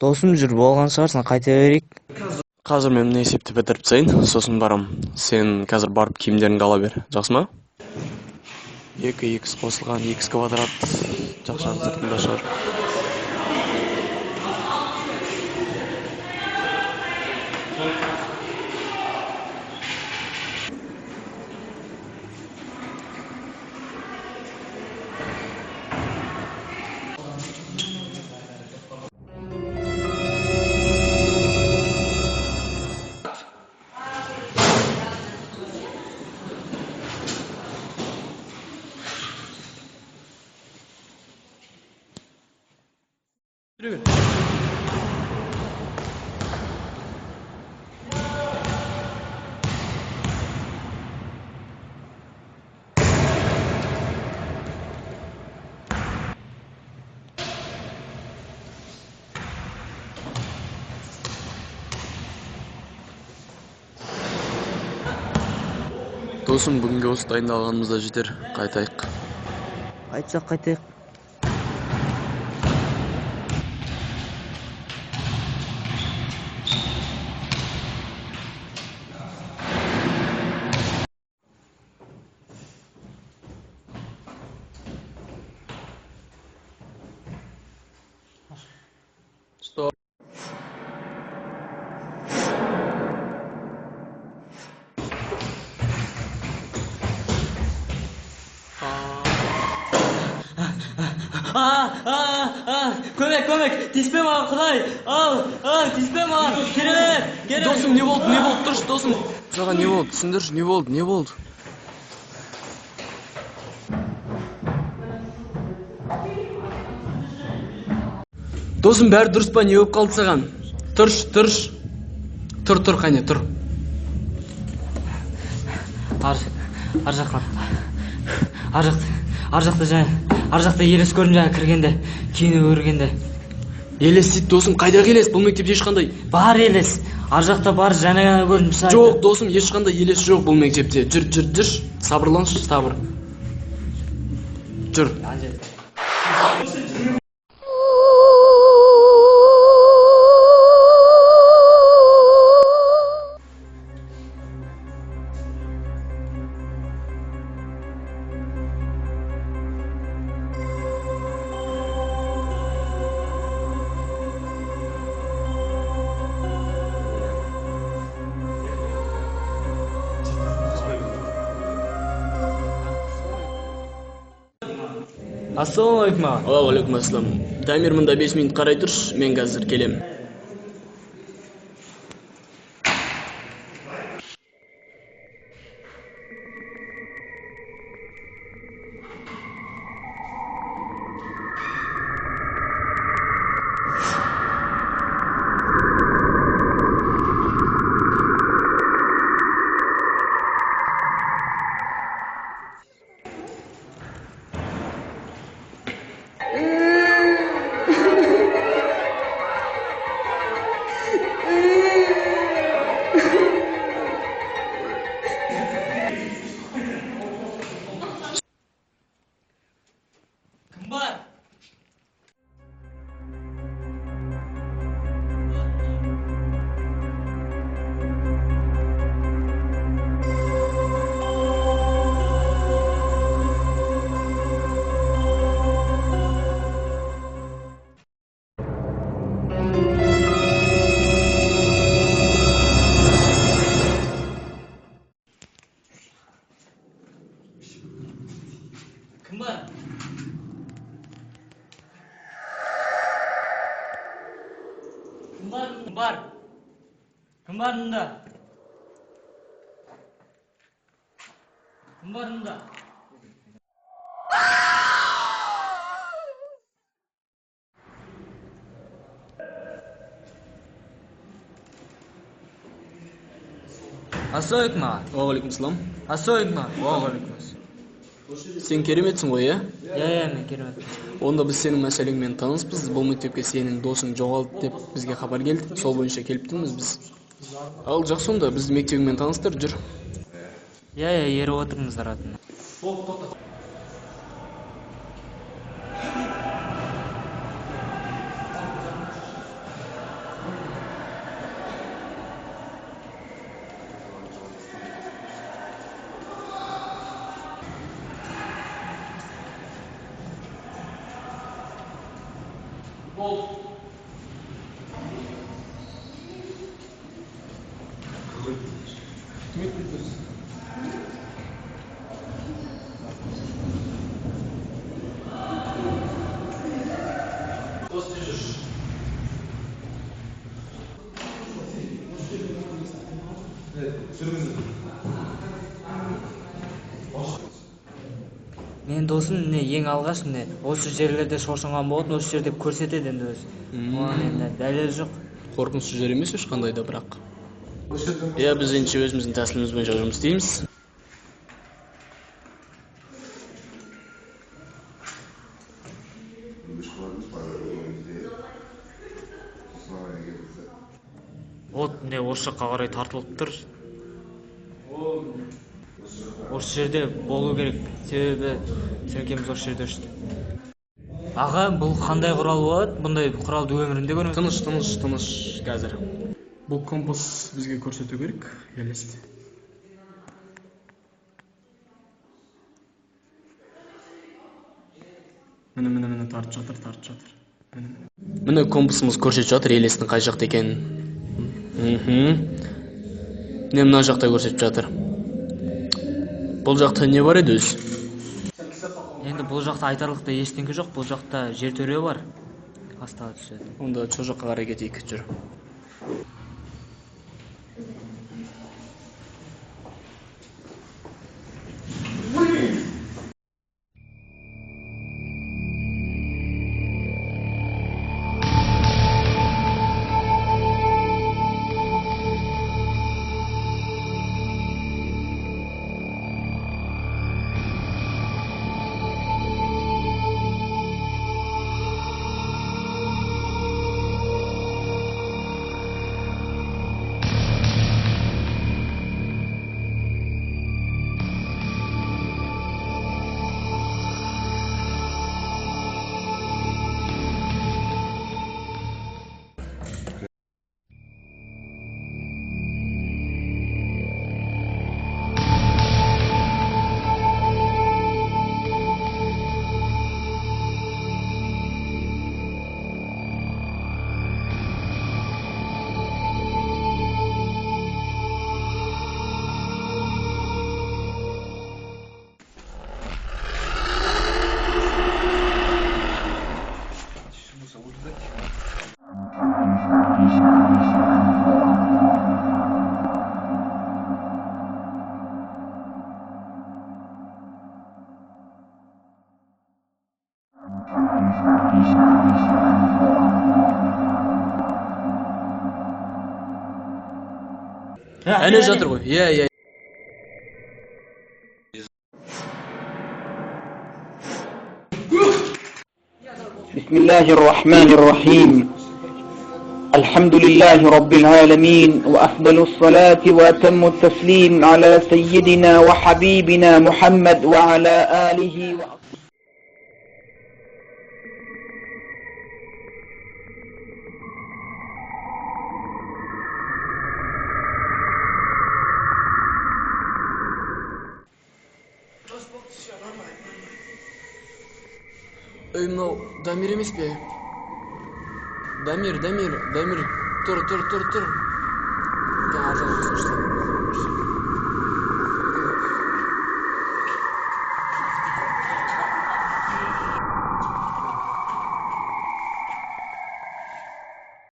Досым жүр, болған шығарсың, қайта берейік. Қазір мен мына есепті бітіріп тастайын, сосын барам. Сен қазір барып киімдеріңді ала бер. Жақсы ма? 2х қосылған 2 квадрат жақшаның сыртында шығар. Досым, бүгінге осы дайындалғанымызда жетер. Қайтайық. Айтсақ қайтайық. Стоп. Көмек, тиіспе маған, Құдай. Тиіспе маған. Керемет. Досым, не болды? Тұршы, досым. Саған не болды? Түсіндірші, не болды? Досым, бәрі дұрыс па? Не болып қалды саған? Тұрш. Тұр, қане, тұр. Ар жақта елес көрдім жаңа кіргенде, киініп өргенде. Елес дейді, досым, қайдағы елес? Бұл мектепте ешқандай. Бар елес. Ар жақта бар, жаңа көрдім. Жоқ, досым, ешқандай елес жоқ бұл мектепте. Жүр. Сабырланшы, сабыр. Жүр. Ассалаумағалейкум аға. Алейкум ассалам. Таймер мында 5 минут қарай тұршы, мен қазір келем. Кім бар мұнда? Кім бар мұнда? Ассалаумағалейкум аға. Уағалейкумассалам. Ассалаумағалейкум аға. Уағалейкум. Сен кереметсің ғой, иә? Иә, мен керемет. Онда біз сенің мәселеңмен таныспыз. Бұл мектепке сенің досың жоғалды деп бізге хабар келді. Сол бойынша келіптіміз біз. Ал жақсы, онда бізді мектебіңмен таныстыр, жүр. Иә, еріп отырыңыздар атын. Мен досым ең алғаш осы жерлерде шошынған болатын, осы жерде көрсетеді енді өзі. Оған енді дәлел жоқ. Қорқынышты жер емес ешқандай да, бірақ. Иә, біз енді өзіміздің тәсіліміз бойынша жұмыс істейміз. От осы жаққа қарай тартылып тұр. Осы жерде болу керек, себебі сіркеміз осы жерде өшті. Аға, бұл қандай құрал болады? Бұндай құралды өмірінде көрмедім. Тыныш қазір. Бұл компас бізге көрсету керек, елесті. Міне тартып жатыр. Міне компасымыз көрсетіп жатыр, елестің қай жақта екенін. Не мына жақта көрсетіп жатыр. Бұл жақта не бар еді өзі? Енді бұл жақта айтарлықтай ештеңе жоқ, бұл жақта жертөре бар. Астаға түседі. Онда сол жаққа қарай кетейік, жүр. Әне жатыр ғой. Иә. بسم الله الرحمن الرحيم الحمد لله رب العالمين وأفضل الصلاة وأتم التسليم على سيدنا وحبيبنا محمد وعلى آله وأصحابه. Мынау Дамир емес пе? Дамир, тұр.